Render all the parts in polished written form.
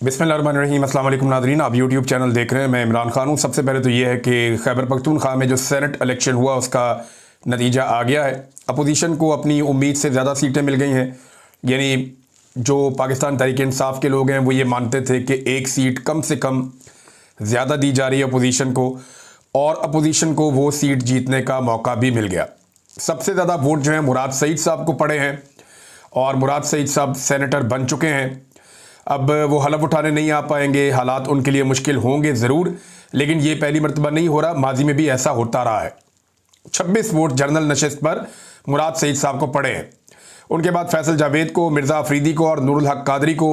बिस्मिल्लाहिर्रहमानिर्रहीम। अस्सलाम वालेकुम नाज़रीन, आप यूट्यूब चैनल देख रहे हैं। मैं इमरान खान हूँ। सबसे पहले तो ये है कि खैबर पख्तूनख्वा में जो सेनेट इलेक्शन हुआ उसका नतीजा आ गया है। अपोजिशन को अपनी उम्मीद से ज़्यादा सीटें मिल गई हैं। यानी जो पाकिस्तान तहरीक इंसाफ के लोग हैं वो ये मानते थे कि एक सीट कम से कम ज़्यादा दी जा रही है अपोजिशन को, और अपोजिशन को वो सीट जीतने का मौका भी मिल गया। सबसे ज़्यादा वोट जो है मुराद सईद साहब को पड़े हैं, और मुराद सईद साहब सेनेटर बन चुके हैं। अब वो हलफ उठाने नहीं आ पाएंगे, हालात उनके लिए मुश्किल होंगे ज़रूर, लेकिन ये पहली मरतबा नहीं हो रहा, माजी में भी ऐसा होता रहा है। 26 वोट जनरल नशिस्त पर मुराद सईद साहब को पड़े हैं। उनके बाद फैसल जावेद को, मिर्ज़ा अफरीदी को और नूरुल हक कादरी को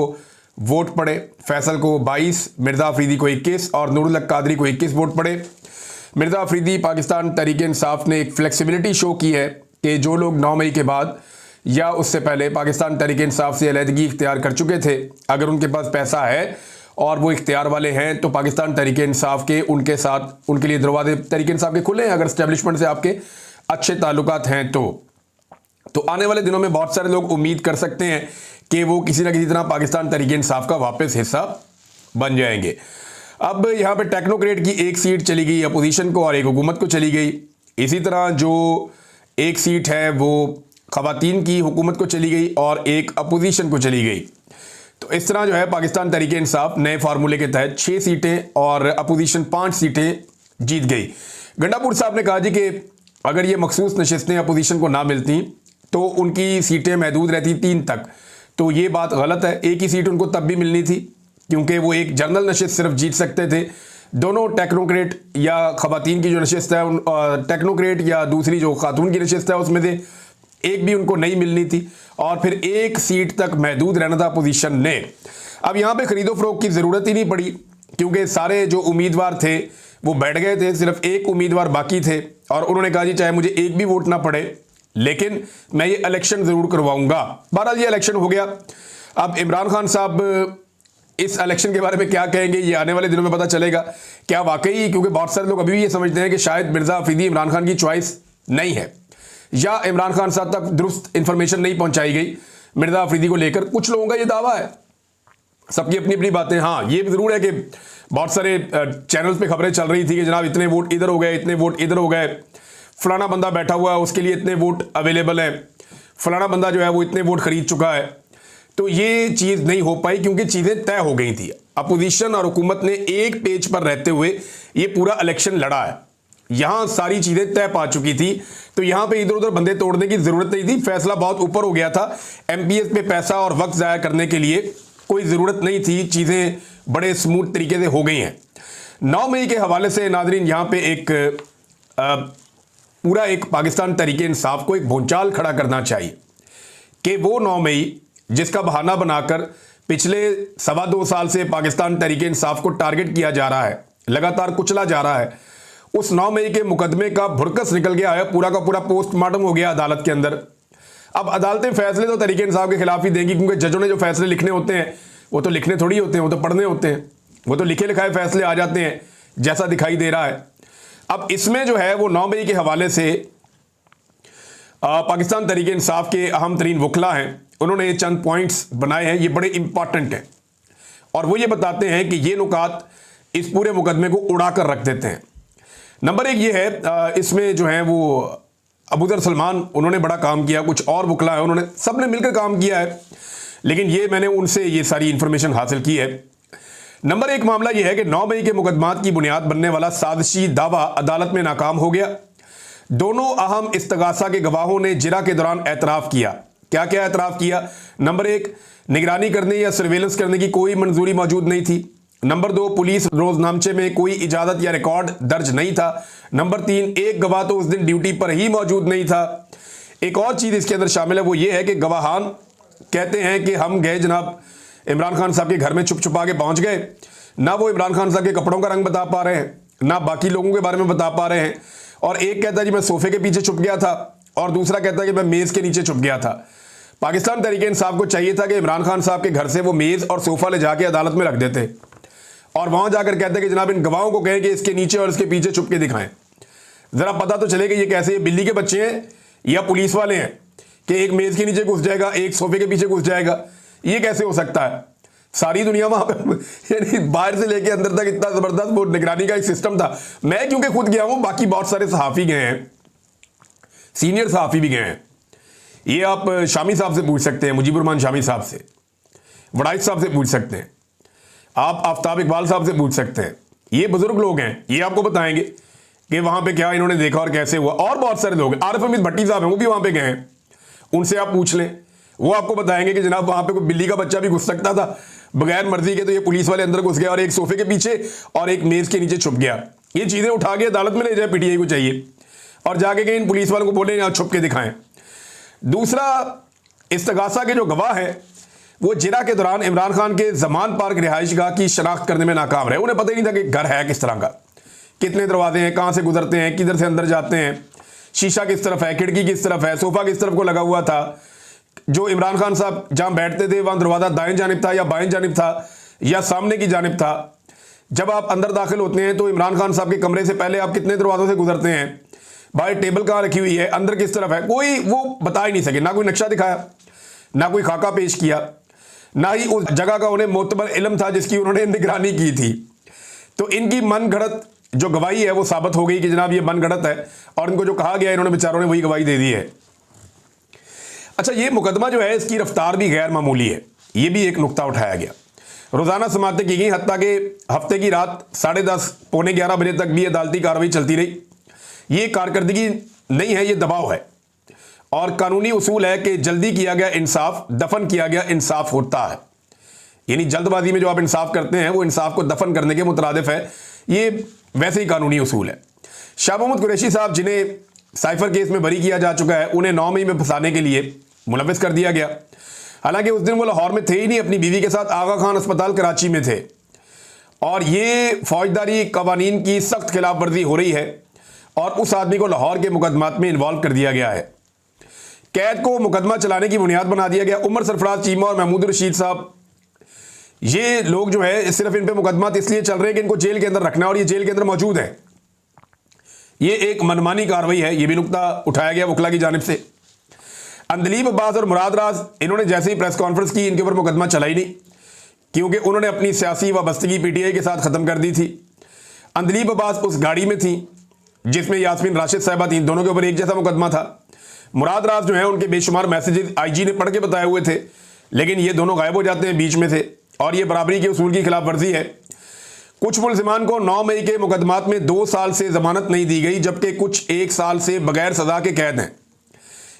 वोट पड़े। फैसल को 22, मिर्ज़ा अफरीदी को 21 और नूरुल हक कादरी को 21 वोट पड़े। मिर्ज़ा अफरीदी पाकिस्तान तहरीक इंसाफ ने एक फ्लेक्सिबिलिटी शो की है कि जो लोग 9 मई के बाद या उससे पहले पाकिस्तान तहरीक इंसाफ से अलहदगी इख्तियार कर चुके थे, अगर उनके पास पैसा है और वो इख्तियार वाले हैं तो पाकिस्तान तहरीक इंसाफ के उनके साथ उनके लिए दरवाजे तहरीक इंसाफ के खुले हैं। अगर इस्टेब्लिशमेंट से आपके अच्छे ताल्लुकात हैं तो आने वाले दिनों में बहुत सारे लोग उम्मीद कर सकते हैं कि वो किसी ना किसी तरह पाकिस्तान तहरीक इंसाफ का वापस हिस्सा बन जाएंगे। अब यहाँ पे टेक्नोक्रेट की एक सीट चली गई अपोजिशन को और एक हुकूमत को चली गई। इसी तरह जो एक सीट है वो ख़वातीन की हुकूमत को चली गई और एक अपोजिशन को चली गई। तो इस तरह जो है पाकिस्तान तहरीक इंसाफ नए फार्मूले के तहत 6 सीटें और अपोजिशन 5 सीटें जीत गई। गंडापुर साहब ने कहा जी कि अगर ये मखसूस नशिस्तें अपोजिशन को ना मिलती तो उनकी सीटें महदूद रहती 3 तक। तो ये बात गलत है। एक ही सीट उनको तब भी मिलनी थी क्योंकि वो एक जनरल नशिस्त सिर्फ जीत सकते थे। दोनों टेक्नोक्रेट या ख़वातीन की जो नशिस्त है, टेक्नोक्रेट या दूसरी जो खातून की नशिस्त है, उसमें से एक भी उनको नहीं मिलनी थी और फिर एक सीट तक महदूद रहना था अपोजिशन ने। अब यहाँ पे खरीदो फरोख्त की ज़रूरत ही नहीं पड़ी क्योंकि सारे जो उम्मीदवार थे वो बैठ गए थे, सिर्फ एक उम्मीदवार बाकी थे और उन्होंने कहा जी चाहे मुझे एक भी वोट ना पड़े लेकिन मैं ये इलेक्शन ज़रूर करवाऊंगा। बहरहाल ये इलेक्शन हो गया। अब इमरान खान साहब इस इलेक्शन के बारे में क्या कहेंगे ये आने वाले दिनों में पता चलेगा। क्या वाकई, क्योंकि बहुत सारे लोग अभी भी ये समझते हैं कि शायद मिर्ज़ा अफरीदी इमरान खान की चॉइस नहीं है या इमरान खान साहब तक दुरुस्त इंफॉर्मेशन नहीं पहुंचाई गई मिर्ज़ा अफरीदी को लेकर। कुछ लोगों का ये दावा है, सबकी अपनी अपनी बातें। हाँ, ये भी ज़रूर है कि बहुत सारे चैनल्स पे खबरें चल रही थी कि जनाब इतने वोट इधर हो गए, इतने वोट इधर हो गए, फलाना बंदा बैठा हुआ है उसके लिए इतने वोट अवेलेबल है, फलाना बंदा जो है वो इतने वोट खरीद चुका है। तो ये चीज़ नहीं हो पाई क्योंकि चीज़ें तय हो गई थी। अपोजिशन और हुकूमत ने एक पेज पर रहते हुए ये पूरा इलेक्शन लड़ा है। यहाँ सारी चीज़ें तय पा चुकी थी, तो यहाँ पे इधर उधर बंदे तोड़ने की ज़रूरत नहीं थी। फैसला बहुत ऊपर हो गया था। एमपीएस पे पैसा और वक्त ज़ाया करने के लिए कोई ज़रूरत नहीं थी। चीज़ें बड़े स्मूथ तरीके से हो गई हैं। 9 मई के हवाले से नाजरीन यहाँ पे एक पूरा एक पाकिस्तान तहरीक इंसाफ को एक भूचाल खड़ा करना चाहिए कि वो 9 मई जिसका बहाना बनाकर पिछले 2.25 साल से पाकिस्तान तहरीक इंसाफ को टारगेट किया जा रहा है, लगातार कुचला जा रहा है, उस 9 मई के मुकदमे का भुरकस निकल गया है। पूरा का पूरा पोस्टमार्टम हो गया अदालत के अंदर। अब अदालतें फैसले तो तहरीक इंसाफ के खिलाफ ही देंगी क्योंकि जजों ने जो फैसले लिखने होते हैं वो तो लिखने थोड़ी होते हैं, वो तो पढ़ने होते हैं। वो तो लिखे लिखाए फैसले आ जाते हैं जैसा दिखाई दे रहा है। अब इसमें जो है वो 9 मई के हवाले से पाकिस्तान तहरीक इंसाफ के अहम तरीन वकला हैं, उन्होंने ये चंद पॉइंट्स बनाए हैं, ये बड़े इंपॉर्टेंट हैं और वो ये बताते हैं कि ये नुकात इस पूरे मुकदमे को उड़ा कर रख देते हैं। नंबर 1 ये है, इसमें जो है वो अबूदर सलमान उन्होंने बड़ा काम किया, कुछ और वकला है उन्होंने सब ने मिलकर काम किया है, लेकिन ये मैंने उनसे ये सारी इंफॉर्मेशन हासिल की है। नंबर 1 मामला ये है कि 9 मई के मुकदमात की बुनियाद बनने वाला साजिशी दावा अदालत में नाकाम हो गया। दोनों अहम इस्तगासा के गवाहों ने जिरा के दौरान एतराफ़ किया। क्या क्या एतराफ़ किया? नंबर 1, निगरानी करने या सर्वेलेंस करने की कोई मंजूरी मौजूद नहीं थी। नंबर 2, पुलिस रोजनामचे में कोई इजाज़त या रिकॉर्ड दर्ज नहीं था। नंबर 3, एक गवाह तो उस दिन ड्यूटी पर ही मौजूद नहीं था। एक और चीज़ इसके अंदर शामिल है, वो ये है कि गवाहान कहते हैं कि हम गए जनाब इमरान खान साहब के घर में छुप छुपा के पहुँच गए। ना वो इमरान खान साहब के कपड़ों का रंग बता पा रहे हैं, ना बाकी लोगों के बारे में बता पा रहे हैं। और एक कहता है जी मैं सोफे के पीछे छुप गया था और दूसरा कहता है कि मैं मेज़ के नीचे छुप गया था। पाकिस्तान तहरीक इंसाफ को चाहिए था कि इमरान खान साहब के घर से वो मेज़ और सोफ़ा ले जाके अदालत में रख देते और वहाँ जाकर कहते कि जनाब इन गवाहों को कहें कि इसके नीचे और इसके पीछे छुप के दिखाएं। ज़रा पता तो चले कि ये कैसे, ये बिल्ली के बच्चे हैं या पुलिस वाले हैं कि एक मेज़ के नीचे घुस जाएगा, एक सोफे के पीछे घुस जाएगा। ये कैसे हो सकता है? सारी दुनिया वहां पे यानी बाहर से लेके अंदर तक इतना जबरदस्त वो निगरानी का एक सिस्टम था। मैं क्योंकि खुद गया हूं, बाकी बहुत सारे सहाफी गए हैं, सीनियर सहाफी भी गए हैं। ये आप शामी साहब से पूछ सकते हैं, मुजीबुर शामी साहब से, वड़ाइच साहब से पूछ सकते हैं, आप आफ्ताब इकबाल साहब से पूछ सकते हैं। ये बुजुर्ग लोग हैं, ये आपको बताएंगे कि वहां पे क्या इन्होंने देखा और कैसे हुआ। और बहुत सारे लोग, आरिफ हमीद भट्टी साहब हैं, वो भी वहां पे गए हैं, उनसे आप पूछ लें, वो आपको बताएंगे कि जनाब वहां पे कोई बिल्ली का बच्चा भी घुस सकता था बगैर मर्जी के, तो ये पुलिस वाले अंदर घुस गया और एक सोफे के पीछे और एक मेज के नीचे छुप गया। ये चीजें उठा के अदालत में ले जाए, पीटीआई को चाहिए, और जाके के इन पुलिस वालों को बोले यहाँ छुप के दिखाएं। दूसरा, इस्तगासा के जो गवाह हैं वो जिरा के दौरान इमरान खान के जमान पार्क रिहाइशगाह की शनाख्त करने में नाकाम रहे। उन्हें पता ही नहीं था कि घर है किस तरह का, कितने दरवाजे हैं, कहां से गुजरते हैं, किधर से अंदर जाते हैं, शीशा किस तरफ है, खिड़की किस तरफ है, सोफा किस तरफ को लगा हुआ था, जो इमरान खान साहब जहां बैठते थे वहां दरवाजा दाएं जानिब था या बाएं जानिब था या सामने की जानिब था। जब आप अंदर दाखिल होते हैं तो इमरान खान साहब के कमरे से पहले आप कितने दरवाजों से गुजरते हैं, बाहर टेबल कहां रखी हुई है, अंदर किस तरफ है, कोई वो बता ही नहीं सके। ना कोई नक्शा दिखाया, ना कोई खाका पेश किया, ना ही उस जगह का उन्हें मोतबर इल्म था जिसकी उन्होंने निगरानी की थी। तो इनकी मन गढ़त जो गवाही है वो साबित हो गई कि जनाब ये मन गढ़त है, और इनको जो कहा गया इन्होंने बेचारों ने वही गवाही दे दी है। अच्छा, ये मुकदमा जो है इसकी रफ्तार भी गैर मामूली है, ये भी एक नुक्ता उठाया गया। रोजाना समातें की गई, हत्ता के हफ्ते की रात 10:30 पौने 11 बजे तक भी अदालती कार्रवाई चलती रही। ये कारकर्दगी नहीं है, ये दबाव है, और कानूनी उसूल है कि जल्दी किया गया इंसाफ दफन किया गया इंसाफ होता है। यानी जल्दबाजी में जो आप इंसाफ करते हैं वो इंसाफ को दफन करने के मुतरादिफ है, ये वैसे ही कानूनी उसूल है। शाह मोहम्मद कुरैशी साहब, जिन्हें साइफर केस में बरी किया जा चुका है, उन्हें 9 मई में फंसाने के लिए मुलविस कर दिया गया। हालांकि उस दिन वो लाहौर में थे ही नहीं, अपनी बीवी के साथ आगा खान अस्पताल कराची में थे, और ये फौजदारी कवानीन की सख्त खिलाफ वर्जी हो रही है, और उस आदमी को लाहौर के मुकदमात में इन्वॉल्व कर दिया गया है। कैद को मुकदमा चलाने की बुनियाद बना दिया गया। उमर सरफराज चीमा और महमूद रशीद साहब, ये लोग जो है सिर्फ इन पे मुकदमा इसलिए चल रहे हैं कि इनको जेल के अंदर रखना है, और ये जेल के अंदर मौजूद है। ये एक मनमानी कार्रवाई है, ये भी नुकता उठाया गया वकला की जानिब से। अंदलीब अब्बास और मुराद राज, इन्होंने जैसे ही प्रेस कॉन्फ्रेंस की इनके ऊपर मुकदमा चला ही नहीं, क्योंकि उन्होंने अपनी सियासी वाबस्तगी पीटीआई के साथ खत्म कर दी थी। अंदलीब अब्बास उस गाड़ी में थी जिसमें यास्मीन राशिद साहिबा थी, दोनों के ऊपर एक जैसा मुकदमा था। मुराद राज जो है उनके बेशुमार मैसेजेस आईजी ने पढ़ के बताए हुए थे, लेकिन ये दोनों गायब हो जाते हैं बीच में से, और ये बराबरी के उसूल की खिलाफ वर्जी है। कुछ मुलजिमान को 9 मई के मुकदमात में 2 साल से जमानत नहीं दी गई, जबकि कुछ 1 साल से बगैर सजा के कैद हैं।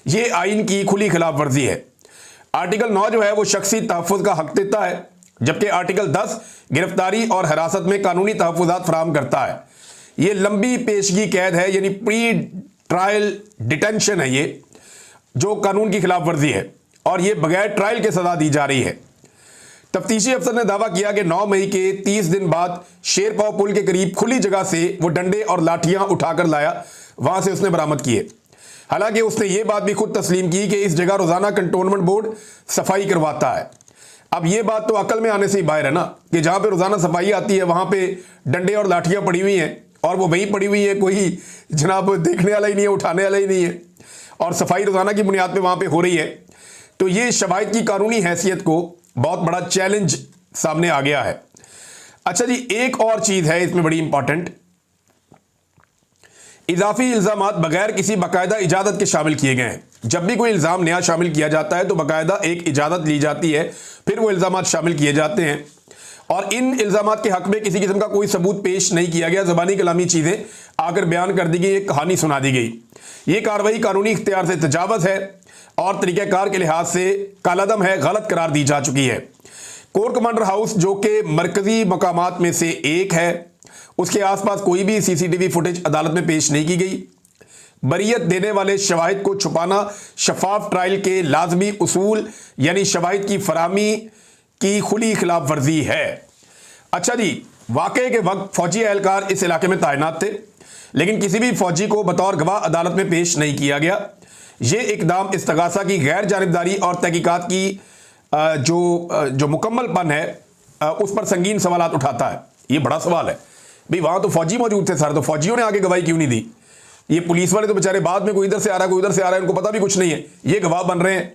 ये आइन की खुली खिलाफ वर्जी है। आर्टिकल 9 जो है वो शख्सी तहफ़्फ़ुज़ का हक देता है, जबकि आर्टिकल 10 गिरफ्तारी और हिरासत में कानूनी तहफ़्फ़ुज़ात फराहम करता है। ये लंबी पेशगी कैद है, यानी प्री ट्रायल डिटेंशन है, ये जो कानून की खिलाफ वर्जी है, और ये बगैर ट्रायल के सजा दी जा रही है। तफ्तीशी अफसर ने दावा किया कि 9 मई के 30 दिन बाद शेरपाव पुल के करीब खुली जगह से वो डंडे और लाठियां उठाकर लाया, वहां से उसने बरामद किए। हालांकि उसने ये बात भी खुद तस्लीम की कि इस जगह रोजाना कंटोनमेंट बोर्ड सफाई करवाता है। अब ये बात तो अकल में आने से ही बाहर है ना, कि जहां पे रोजाना सफाई आती है वहां पे डंडे और लाठियां पड़ी हुई हैं, और वो वहीं पड़ी हुई है, कोई जनाब देखने वाला ही नहीं है, उठाने वाला ही नहीं है, और सफाई रोजाना की बुनियाद पे वहां पे हो रही है। तो ये शवाहिद की कानूनी हैसियत को बहुत बड़ा चैलेंज सामने आ गया है। अच्छा जी, एक और चीज है इसमें बड़ी इंपॉर्टेंट, इजाफी इल्जामात बगैर किसी बाकायदा इजाजत के शामिल किए गए हैं। जब भी कोई इल्जाम नया शामिल किया जाता है तो बाकायदा एक इजाजत ली जाती है, फिर वो इल्जामात शामिल किए जाते हैं, और इन इल्जामात के हक में किसी किस्म का कोई सबूत पेश नहीं किया गया, ज़बानी कलामी चीज़ें आकर बयान कर दी गई, एक कहानी सुना दी गई। ये कार्रवाई कानूनी इख्तियार से तजावज़ है और तरीक़ाकार के लिहाज से कालादम है, गलत करार दी जा चुकी है। कोर कमांडर हाउस जो कि मरकजी मकामात में से एक है, उसके आसपास कोई भी सीसीटीवी फुटेज अदालत में पेश नहीं की गई। बरियत देने वाले शवाहिद को छुपाना शफाफ ट्रायल के लाजमी उसूल यानी शवाहिद की फरामी की खुली खिलाफ वर्जी है। अच्छा जी, वाक़े के वक्त फौजी एहलकार इस इलाके में तैनात थे, लेकिन किसी भी फौजी को बतौर गवाह अदालत में पेश नहीं किया गया। ये इकदाम इस्तगासा की गैर जानिबदारी और तहकीकात की जो मुकम्मलपन है उस पर संगीन सवालात उठाता है। ये बड़ा सवाल है भाई, वहाँ तो फौजी मौजूद थे सर, तो फौजियों ने आगे गवाही क्यों नहीं दी? ये पुलिस वाले तो बेचारे बाद में कोई इधर से आ रहा है कोई उधर से आ रहा है, इनको पता भी कुछ नहीं है, ये गवाह बन रहे हैं।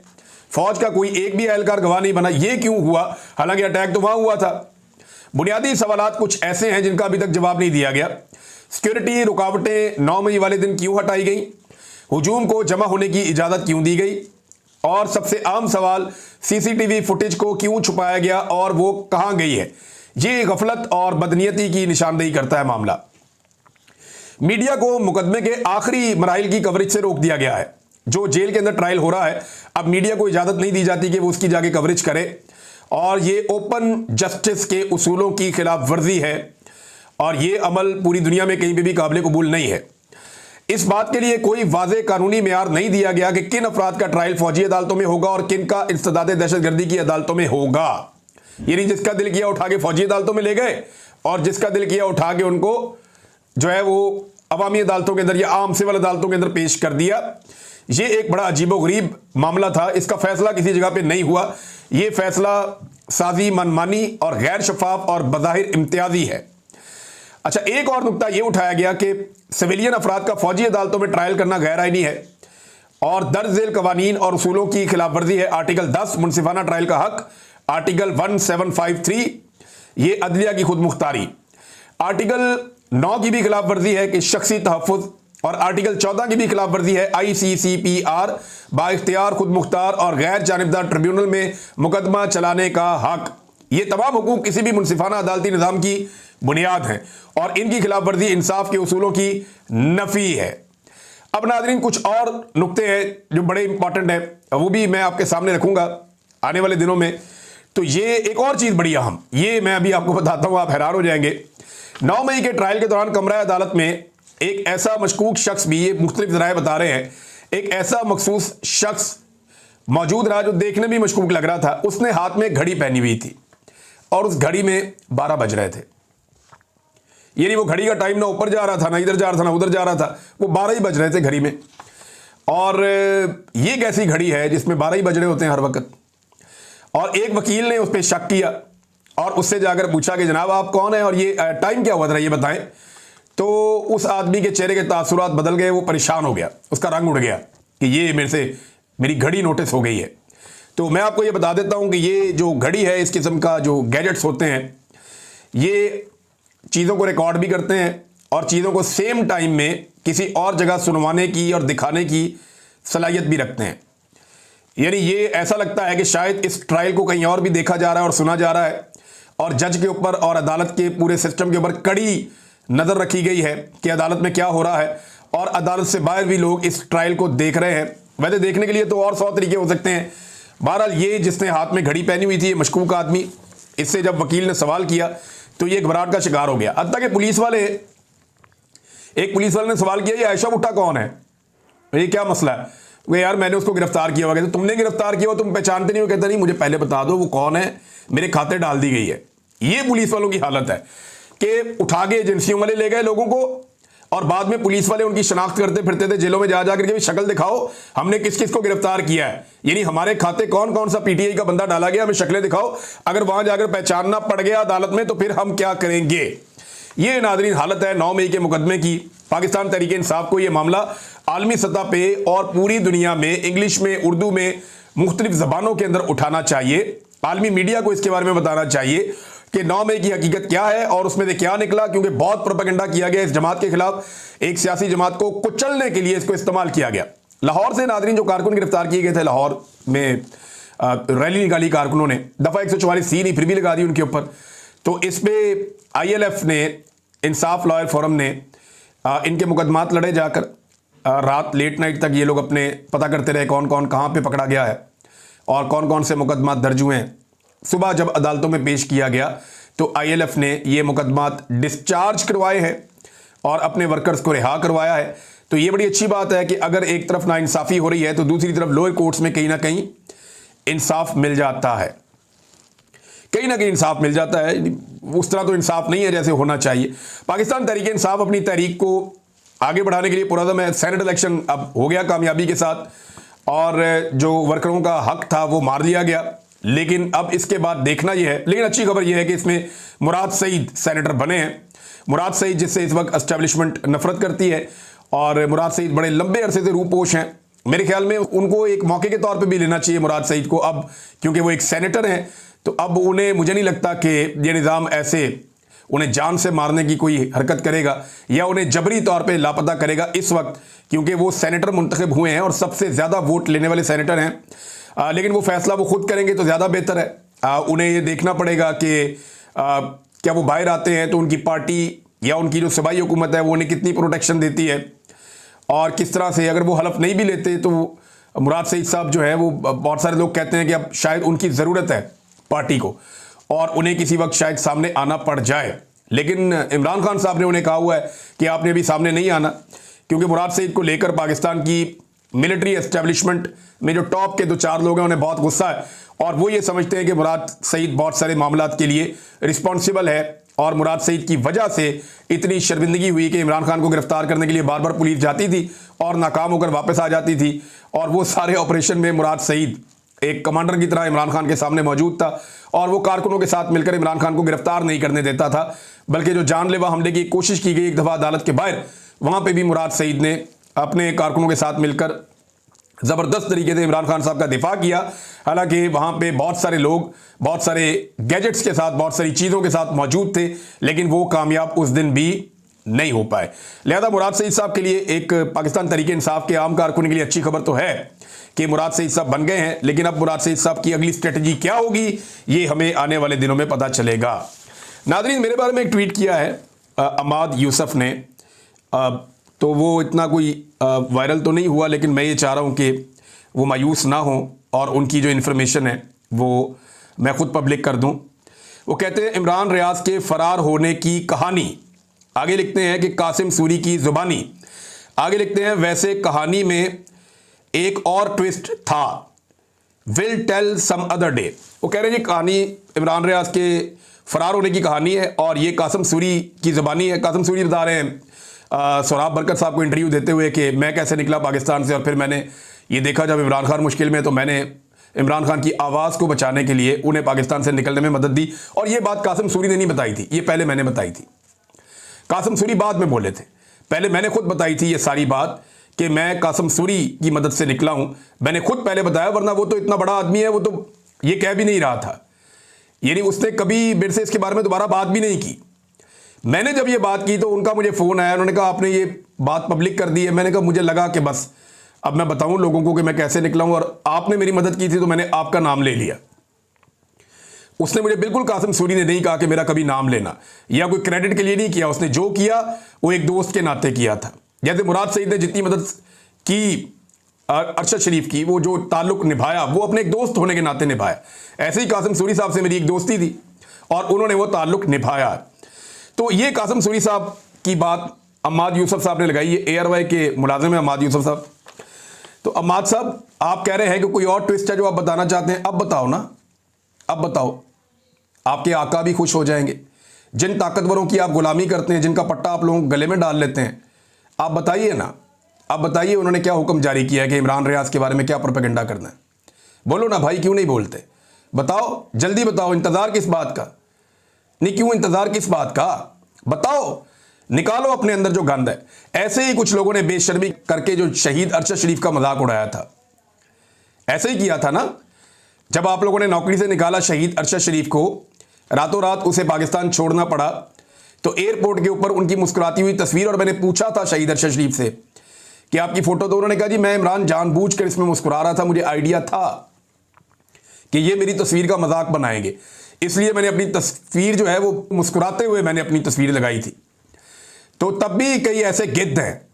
फौज का कोई एक भी एहलकार गवाह नहीं बना। ये क्यों हुआ, हालांकि अटैक तो वहां हुआ था। बुनियादी सवालात कुछ ऐसे हैं जिनका अभी तक जवाब नहीं दिया गया। सिक्योरिटी रुकावटें 9 मई वाले दिन क्यों हटाई गई, हुजूम को जमा होने की इजाजत क्यों दी गई, और सबसे आम सवाल सीसीटीवी फुटेज को क्यों छुपाया गया और वो कहां गई है। ये गफलत और बदनीयती की निशानदेही करता है मामला। मीडिया को मुकदमे के आखिरी मराइल की कवरेज से रोक दिया गया है। जो जेल के अंदर ट्रायल हो रहा है, अब मीडिया को इजाजत नहीं दी जाती कि वो उसकी जाके कवरेज करे, और ये ओपन जस्टिस के उसूलों की खिलाफ वर्जी है, और ये अमल पूरी दुनिया में कहीं पे भी काबिल कबूल नहीं है। इस बात के लिए कोई वाज़े कानूनी मेयार नहीं दिया गया कि किन अफराद का ट्रायल फौजी अदालतों में होगा और किन का इंसदाद दहशतगर्दी की अदालतों में होगा। यानी जिसका दिल किया उठा के फौजी अदालतों में ले गए, और जिसका दिल किया उठा के उनको जो है वो अवामी अदालतों के अंदर या आम सिविल अदालतों के अंदर पेश कर दिया। ये एक बड़ा अजीबोगरीब मामला था। इसका फैसला किसी जगह पे नहीं हुआ। ये फैसला साजी, मनमानी और गैर शफाफ और बज़ाहिर इम्तियाजी है। अच्छा, एक और नुकता यह उठाया गया कि सिविलियन अफराद का फौजी अदालतों में ट्रायल करना गैर आईनी है और दर्ज झेल कवानीन और उसूलों की खिलाफ वर्जी है। आर्टिकल 10 मुनसिफाना ट्रायल का हक, आर्टिकल 1753 ये अदलिया की खुद मुख्तारी, आर्टिकल 9 की भी खिलाफ वर्जी है कि शख्सी तहफ़्फ़ुज़, और आर्टिकल 14 की भी खिलाफ वर्जी है ICCPR बाइख्तियार खुद मुख्तार और गैर जानिबदार ट्रिब्यूनल में मुकदमा चलाने का हक। ये तमाम हुकूक किसी भी मुनसिफाना अदालती निज़ाम की बुनियाद हैं और इनकी खिलाफ वर्जी इंसाफ के उसूलों की नफी है। अब नाज़रीन, कुछ और नुक्ते हैं जो बड़े इंपॉर्टेंट है, वो भी मैं आपके सामने रखूंगा आने वाले दिनों में। तो ये एक और चीज़ बड़ी अहम, ये मैं अभी आपको बताता हूँ, आप हैरान हो जाएंगे। 9 मई के ट्रायल के दौरान कमरा अदालत में एक ऐसा मशकूक शख्स भी, ये मुख्तलिफ ज़राए बता रहे हैं, एक ऐसा मखसूस शख्स मौजूद रहा जो देखने में मशकूक लग रहा था। उसने हाथ में घड़ी पहनी हुई थी और उस घड़ी में 12 बज रहे थे। यानी वो घड़ी का टाइम ना ऊपर जा रहा था, ना इधर जा रहा था, ना उधर जा रहा था, वो 12 ही बज रहे थे घड़ी में। और ये कैसी घड़ी है जिसमें 12 ही बज रहे होते हैं हर वक्त। और एक वकील ने उस पर शक किया और उससे जाकर पूछा कि जनाब आप कौन हैं और ये टाइम क्या हुआ था ये बताएं। तो उस आदमी के चेहरे के तासुरात बदल गए, वो परेशान हो गया, उसका रंग उड़ गया कि ये मेरी घड़ी नोटिस हो गई है। तो मैं आपको ये बता देता हूं कि ये जो घड़ी है, इस किस्म का जो गैजेट्स होते हैं, ये चीज़ों को रिकॉर्ड भी करते हैं और चीज़ों को सेम टाइम में किसी और जगह सुनवाने की और दिखाने की सलाहियत भी रखते हैं। यानी ये ऐसा लगता है कि शायद इस ट्रायल को कहीं और भी देखा जा रहा है और सुना जा रहा है, और जज के ऊपर और अदालत के पूरे सिस्टम के ऊपर कड़ी नज़र रखी गई है कि अदालत में क्या हो रहा है, और अदालत से बाहर भी लोग इस ट्रायल को देख रहे हैं। वैसे देखने के लिए तो और 100 तरीके हो सकते हैं। बहरहाल ये जिसने हाथ में घड़ी पहनी हुई थी, ये मशकूक आदमी, इससे जब वकील ने सवाल किया तो ये घबराहट का शिकार हो गया। हत्ता कि एक पुलिस वाले ने सवाल किया, ये आयशा भुट्टा कौन है, ये क्या मसला है? वो यार मैंने उसको गिरफ्तार किया हुआ। कहते तुमने गिरफ्तार किया हो, तुम पहचानते नहीं हो? कहता नहीं, मुझे पहले बता दो वो कौन है, मेरे खाते डाल दी गई है। ये पुलिस वालों की हालत है कि उठा के एजेंसियों वाले ले गए लोगों को, और बाद में पुलिस वाले उनकी शनाख्त करते फिरते थे जेलों में जा जाकर के, शक्ल दिखाओ हमने किस किस को गिरफ्तार किया है, यानी हमारे खाते कौन कौन सा पीटीआई का बंदा डाला गया, हमें शक्लें दिखाओ। अगर वहां जाकर पहचानना पड़ गया अदालत में तो फिर हम क्या करेंगे। ये नाज़रीन हालत है 9 मई के मुकदमे की। पाकिस्तान तहरीक इंसाफ को यह मामला आलमी सतह पे और पूरी दुनिया में इंग्लिश में, उर्दू में, मुख्तलिफ ज़बानों के अंदर उठाना चाहिए। आलमी मीडिया को इसके बारे में बताना चाहिए कि 9 मई की हकीकत क्या है और उसमें से क्या निकला, क्योंकि बहुत प्रोपेगेंडा किया गया इस जमात के खिलाफ। एक सियासी जमात को कुचलने के लिए इसको इस्तेमाल किया गया। लाहौर से नाज़रीन जो कारकुन गिरफ्तार किए गए थे, लाहौर में रैली निकाली कारकुनों ने, दफ़ा 144C नहीं फिर भी लगा दी उनके ऊपर। तो इस पर ILF ने, इंसाफ लॉयर फोरम ने इनके मुकदमात लड़े जाकर। रात लेट नाइट तक ये लोग अपने पता करते रहे कौन कौन कहाँ पे पकड़ा गया है और कौन कौन से मुकदमात दर्ज हुए हैं। सुबह जब अदालतों में पेश किया गया तो ILF ने ये मुकदमात डिस्चार्ज करवाए हैं और अपने वर्कर्स को रिहा करवाया है। तो ये बड़ी अच्छी बात है कि अगर एक तरफ नाइंसाफ़ी हो रही है तो दूसरी तरफ लोअर कोर्ट्स में कहीं ना कहीं इंसाफ मिल जाता है, कहीं ना कहीं इंसाफ मिल जाता है। उस तरह तो इंसाफ नहीं है जैसे होना चाहिए। पाकिस्तान तहरीक इंसाफ अपनी तहरीक को आगे बढ़ाने के लिए पुरज़म है। सेनेट इलेक्शन अब हो गया कामयाबी के साथ, और जो वर्करों का हक था वो मार लिया गया। लेकिन अब इसके बाद देखना यह है, लेकिन अच्छी खबर यह है कि इसमें मुराद सईद सेनेटर बने हैं। मुराद सईद जिससे इस वक्त एस्टेब्लिशमेंट नफरत करती है, और मुराद सईद बड़े लंबे अरसे से रूपोश हैं मेरे ख्याल में उनको एक मौके के तौर पे भी लेना चाहिए मुराद सईद को अब, क्योंकि वो एक सेनेटर हैं। तो अब उन्हें, मुझे नहीं लगता कि ये निज़ाम ऐसे उन्हें जान से मारने की कोई हरकत करेगा या उन्हें जबरी तौर पे लापता करेगा इस वक्त, क्योंकि वो सेनेटर मुंतखब हुए हैं और सबसे ज़्यादा वोट लेने वाले सेनेटर हैं। लेकिन वो फैसला वो खुद करेंगे तो ज़्यादा बेहतर है। उन्हें ये देखना पड़ेगा कि क्या वो बाहर आते हैं तो उनकी पार्टी या उनकी जो सूबाई हुकूमत है वो उन्हें कितनी प्रोटेक्शन देती है और किस तरह से। अगर वो हलफ नहीं भी लेते तो मुराद सईद साहब जो है वो, बहुत सारे लोग कहते हैं कि अब शायद उनकी ज़रूरत है पार्टी को और उन्हें किसी वक्त शायद सामने आना पड़ जाए। लेकिन इमरान खान साहब ने उन्हें कहा हुआ है कि आपने अभी सामने नहीं आना, क्योंकि मुराद सईद को लेकर पाकिस्तान की मिलिट्री एस्टेब्लिशमेंट में जो टॉप के 2-4 लोग हैं उन्हें बहुत गुस्सा है और वो ये समझते हैं कि मुराद सईद बहुत सारे मामलात के लिए रिस्पॉन्सिबल है और मुराद सईद की वजह से इतनी शर्मिंदगी हुई कि इमरान खान को गिरफ्तार करने के लिए बार बार पुलिस जाती थी और नाकाम होकर वापस आ जाती थी। और वो सारे ऑपरेशन में मुराद सईद एक कमांडर की तरह इमरान खान के सामने मौजूद था और वो कारकुनों के साथ मिलकर इमरान खान को गिरफ्तार नहीं करने देता था, बल्कि जो जानलेवा हमले की कोशिश की गई एक दफ़ा अदालत के बाहर, वहाँ पर भी मुराद सईद ने अपने कारकुनों के साथ मिलकर ज़बरदस्त तरीके से इमरान खान साहब का दिफा किया। हालांकि वहाँ पे बहुत सारे लोग बहुत सारे गैजेट्स के साथ, बहुत सारी चीज़ों के साथ मौजूद थे, लेकिन वो कामयाब उस दिन भी नहीं हो पाए। लिहाजा मुराद सईद साहब के लिए, एक पाकिस्तान तहरीक इंसाफ के आम कारकुन के लिए अच्छी खबर तो है कि मुराद सईद साहब बन गए हैं, लेकिन अब मुराद सईद साहब की अगली स्ट्रेटजी क्या होगी ये हमें आने वाले दिनों में पता चलेगा। नादरीन, मेरे बारे में एक ट्वीट किया है अमाद यूसुफ ने, तो वो इतना कोई वायरल तो नहीं हुआ, लेकिन मैं ये चाह रहा हूँ कि वो मायूस ना हों और उनकी जो इन्फॉर्मेशन है वो मैं ख़ुद पब्लिक कर दूँ। वो कहते हैं इमरान रियाज के फ़रार होने की कहानी, आगे लिखते हैं कि कासिम सूरी की ज़ुबानी, आगे लिखते हैं वैसे कहानी में एक और ट्विस्ट था, will tell some other day. वो कह रहे हैं जी कहानी इमरान रियाज के फ़रार होने की कहानी है और ये कासिम सूरी की ज़ुबानी है। कासिम सूरी बता रहे हैं सोहराब बरकत साहब को इंटरव्यू देते हुए कि मैं कैसे निकला पाकिस्तान से और फिर मैंने ये देखा जब इमरान खान मुश्किल में तो मैंने इमरान खान की आवाज़ को बचाने के लिए उन्हें पाकिस्तान से निकलने में मदद दी। और ये बात कासिम सूरी ने नहीं बताई थी, ये पहले मैंने बताई थी। कासिम सूरी बाद में बोले थे, पहले मैंने खुद बताई थी ये सारी बात कि मैं कासिम सूरी की मदद से निकला हूँ, मैंने खुद पहले बताया, वरना वो तो इतना बड़ा आदमी है, वो तो ये कह भी नहीं रहा था, यानी उसने कभी मेरे से इसके बारे में दोबारा बात भी नहीं की। मैंने जब ये बात की तो उनका मुझे फ़ोन आया, उन्होंने कहा आपने ये बात पब्लिक कर दी है। मैंने कहा मुझे लगा कि बस अब मैं बताऊं लोगों को कि मैं कैसे निकला हूं और आपने मेरी मदद की थी तो मैंने आपका नाम ले लिया। उसने मुझे बिल्कुल, कासिम सूरी ने नहीं कहा कि मेरा कभी नाम लेना या कोई क्रेडिट के लिए नहीं किया, उसने जो किया वो एक दोस्त के नाते किया था। जैसे मुराद सईद ने जितनी मदद की अरशद शरीफ की, वो जो ताल्लुक़ निभाया वो अपने एक दोस्त होने के नाते निभाया, ऐसे ही कासिम सूरी साहब से मेरी एक दोस्ती थी और उन्होंने वो ताल्लुक़ निभाया। तो ये कासिम सूरी साहब की बात अमाद यूसुफ साहब ने लगाई, ये ARY के मुलाजिम है अमाद यूसुफ साहब। तो अमाद साहब आप कह रहे हैं कि कोई और ट्विस्ट है जो आप बताना चाहते हैं, अब बताओ ना, अब बताओ, आपके आका भी खुश हो जाएंगे। जिन ताकतवरों की आप गुलामी करते हैं, जिनका पट्टा आप लोगों गले में डाल लेते हैं, आप बताइए ना, आप बताइए उन्होंने क्या हुक्म जारी किया है कि इमरान रियाज के बारे में क्या प्रोपेगेंडा करना है। बोलो ना भाई, क्यों नहीं बोलते, बताओ, जल्दी बताओ, इंतज़ार किस बात का, नहीं क्यों इंतजार किस बात का, बताओ, निकालो अपने अंदर जो गंद है। ऐसे ही कुछ लोगों ने बेशर्मी करके जो शहीद अरशद शरीफ का मजाक उड़ाया था, ऐसे ही किया था ना, जब आप लोगों ने नौकरी से निकाला शहीद अरशद शरीफ को, रातों रात उसे पाकिस्तान छोड़ना पड़ा, तो एयरपोर्ट के ऊपर उनकी मुस्कुराती हुई तस्वीर, और मैंने पूछा था शहीद अरशद शरीफ से कि आपकी फोटो, तो उन्होंने कहा जी मैं इमरान जानबूझकर इसमें मुस्कुरा रहा था, मुझे आइडिया था कि ये मेरी तस्वीर का मजाक बनाएंगे, इसलिए मैंने अपनी तस्वीर जो है वो मुस्कुराते हुए मैंने अपनी तस्वीर लगाई थी। तो तब भी कई ऐसे गिद्ध हैं,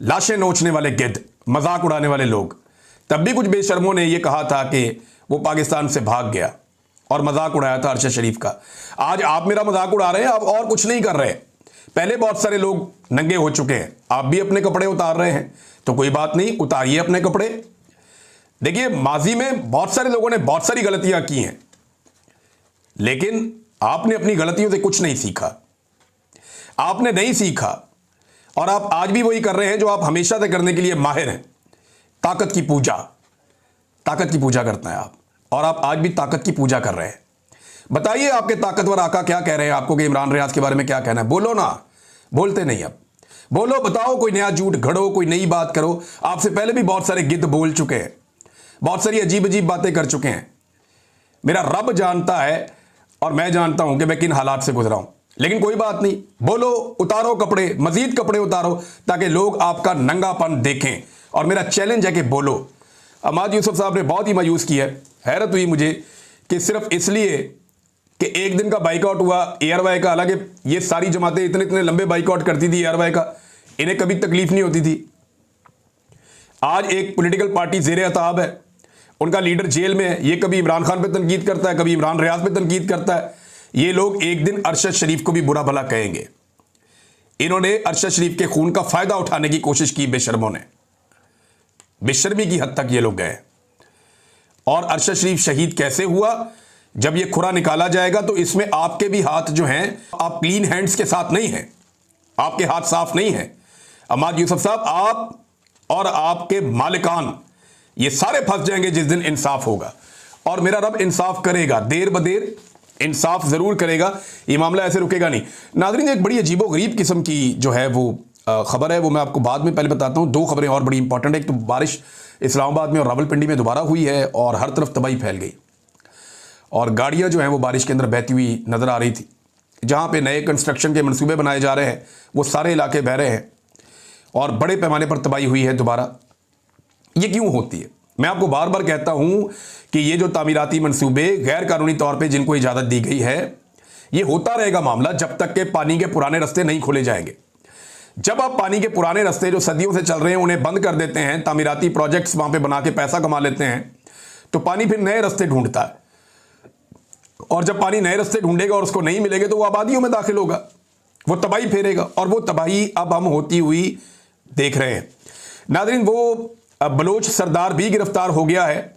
लाशें नोचने वाले गिद्ध, मजाक उड़ाने वाले लोग, तब भी कुछ बेशर्मों ने यह कहा था कि वो पाकिस्तान से भाग गया और मजाक उड़ाया था अरशद शरीफ का। आज आप मेरा मजाक उड़ा रहे हैं, आप और कुछ नहीं कर रहे। पहले बहुत सारे लोग नंगे हो चुके हैं, आप भी अपने कपड़े उतार रहे हैं, तो कोई बात नहीं, उतारिए अपने कपड़े। देखिए, माजी में बहुत सारे लोगों ने बहुत सारी गलतियां की हैं, लेकिन आपने अपनी गलतियों से कुछ नहीं सीखा, आपने नहीं सीखा, और आप आज भी वही कर रहे हैं जो आप हमेशा से करने के लिए माहिर हैं। ताकत की पूजा, ताकत की पूजा करते हैं आप, और आप आज भी ताकत की पूजा कर रहे हैं। बताइए आपके ताकतवर आका क्या कह रहे हैं आपको कि इमरान रियाज के बारे में क्या कहना है, बोलो ना, बोलते नहीं। अब बोलो, बताओ, कोई नया झूठ घड़ो, कोई नई बात करो। आपसे पहले भी बहुत सारे गिद्ध बोल चुके हैं, बहुत सारी अजीब अजीब बातें कर चुके हैं। मेरा रब जानता है और मैं जानता हूं कि मैं किन हालात से गुजरा हूं। लेकिन कोई बात नहीं, बोलो, उतारो कपड़े, मजीद कपड़े उतारो, ताकि लोग आपका नंगापन देखें। और मेरा चैलेंज है कि बोलो। अहमद यूसुफ साहब ने बहुत ही मायूस किया है। हैरत हुई मुझे कि सिर्फ इसलिए कि एक दिन का बाइकआउट हुआ एयरवाई का, हालांकि ये सारी जमातें इतने इतने लंबे बाइकआउट करती थी एयरवाई का, इन्हें कभी तकलीफ नहीं होती थी। आज एक पॉलिटिकल पार्टी ज़ेरे अताब है, उनका लीडर जेल में है, ये कभी इमरान खान पे तनकीद करता है, कभी इमरान रियाज पे तनकीद करता है। ये लोग एक दिन अरशद शरीफ को भी बुरा भला कहेंगे। इन्होंने अरशद शरीफ के खून का फायदा उठाने की कोशिश की बेशर्मों ने, बेशर्मी की हद तक ये लोग गए। और अरशद शरीफ शहीद कैसे हुआ, जब ये खुरा निकाला जाएगा तो इसमें आपके भी हाथ जो हैं, आप क्लीन हैंड्स के साथ नहीं हैं, आपके हाथ साफ नहीं हैं। अहमद यूसुफ साहब, आप और आपके मालिकान ये सारे फंस जाएंगे जिस दिन इंसाफ होगा। और मेरा रब इंसाफ करेगा, देर बदेर इंसाफ जरूर करेगा। ये मामला ऐसे रुकेगा नहीं। नाज़रीन, एक बड़ी अजीबोगरीब किस्म की जो है वो खबर है, वो मैं आपको बाद में पहले बताता हूँ। दो खबरें और बड़ी इंपॉर्टेंट है। एक तो बारिश इस्लामाबाद में और रावलपिंडी में दोबारा हुई है और हर तरफ तबाही फैल गई, और गाड़ियाँ जो हैं वो बारिश के अंदर बहती हुई नज़र आ रही थी। जहाँ पे नए कंस्ट्रक्शन के मंसूबे बनाए जा रहे हैं वो सारे इलाके बह रहे हैं और बड़े पैमाने पर तबाही हुई है दोबारा। ये क्यों होती है? मैं आपको बार बार कहता हूं कि ये जो तामीराती मंसूबे गैर कानूनी तौर पे जिनको इजाज़त दी गई है, ये होता रहेगा मामला जब तक के पानी के पुराने रास्ते नहीं खोले जाएंगे। जब आप पानी के पुराने रास्ते जो सदियों से चल रहे हैं उन्हें बंद कर देते हैं, तामीराती प्रोजेक्ट्स वहां पे बना के पैसा कमा लेते हैं, तो पानी फिर नए रास्ते ढूंढता है। और जब पानी नए रास्ते ढूंढेगा और उसको नहीं मिलेंगे तो वो आबादियों में दाखिल होगा, वो तबाही फेरेगा। और वो तबाही अब हम होती हुई देख रहे हैं। नाज़रीन, वो बलोच सरदार भी गिरफ्तार हो गया है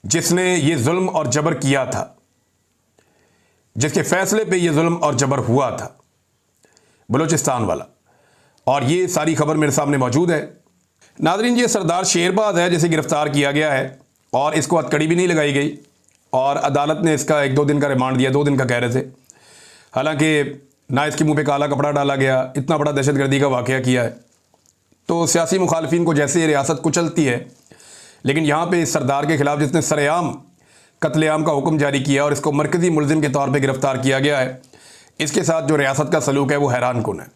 जिसने ये जुल्म और जबर किया था, जिसके फैसले पे ये जुल्म और जबर हुआ था, बलोचिस्तान वाला। और ये सारी खबर मेरे सामने मौजूद है। नाज़रीन, ये सरदार शेरबाज है जिसे गिरफ्तार किया गया है और इसको हथकड़ी भी नहीं लगाई गई और अदालत ने इसका 1-2 दिन का रिमांड दिया, 2 दिन का कह रहे थे। हालांकि ना इसके मुंह पे काला कपड़ा डाला गया, इतना बड़ा दहशतगर्दी का वाक़या किया है। तो सियासी मुखालफिन को जैसे ये रियासत कुचलती है, लेकिन यहाँ पे इस सरदार के खिलाफ जिसने सरेआम कत्लेआम का हुक्म जारी किया और इसको मरकज़ी मुलजिम के तौर पे गिरफ्तार किया गया है, इसके साथ जो रियासत का सलूक है वो हैरान कुन है।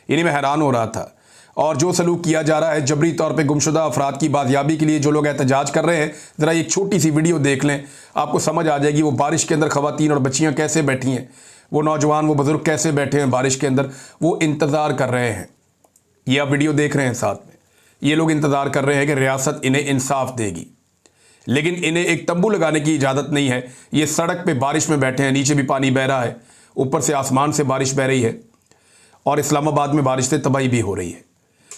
इन्हीं में हैरान हो रहा था। और जो सलूक किया जा रहा है जबरी तौर पे गुमशुदा अफराद की बाजियाबी के लिए जो लोग एहतजाज कर रहे हैं, ज़रा एक छोटी सी वीडियो देख लें, आपको समझ आ जाएगी वो बारिश के अंदर ख़वातीन और बच्चियाँ कैसे बैठी हैं, वो नौजवान, वो बुज़ुर्ग कैसे बैठे हैं बारिश के अंदर, वो इंतज़ार कर रहे हैं। ये आप वीडियो देख रहे हैं साथ में, ये लोग इंतज़ार कर रहे हैं कि रियासत इन्हें इंसाफ देगी, लेकिन इन्हें एक तंबू लगाने की इजाज़त नहीं है। ये सड़क पे बारिश में बैठे हैं, नीचे भी पानी बह रहा है, ऊपर से आसमान से बारिश बह रही है और इस्लामाबाद में बारिश से तबाही भी हो रही है।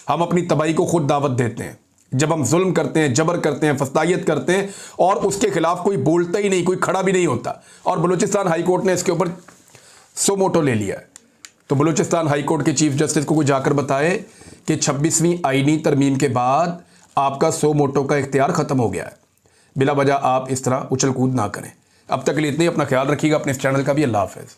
हम अपनी तबाही को खुद दावत देते हैं जब हम जुल्म करते हैं, जबर करते हैं, फस्तायत करते हैं और उसके खिलाफ कोई बोलता ही नहीं, कोई खड़ा भी नहीं होता। और बलूचिस्तान हाई कोर्ट ने इसके ऊपर सो मोटो ले लिया है। तो बलूचिस्तान हाई कोर्ट के चीफ जस्टिस को कोई जाकर बताए कि 26वीं आईनी तरमीम के बाद आपका सो मोटो का इख्तियार ख़त्म हो गया है, बिला वजह आप इस तरह उछल कूद ना करें। अब तक के लिए इतनी, अपना ख्याल रखिएगा, अपने इस चैनल का भी। अल्लाह हाफ़िज़।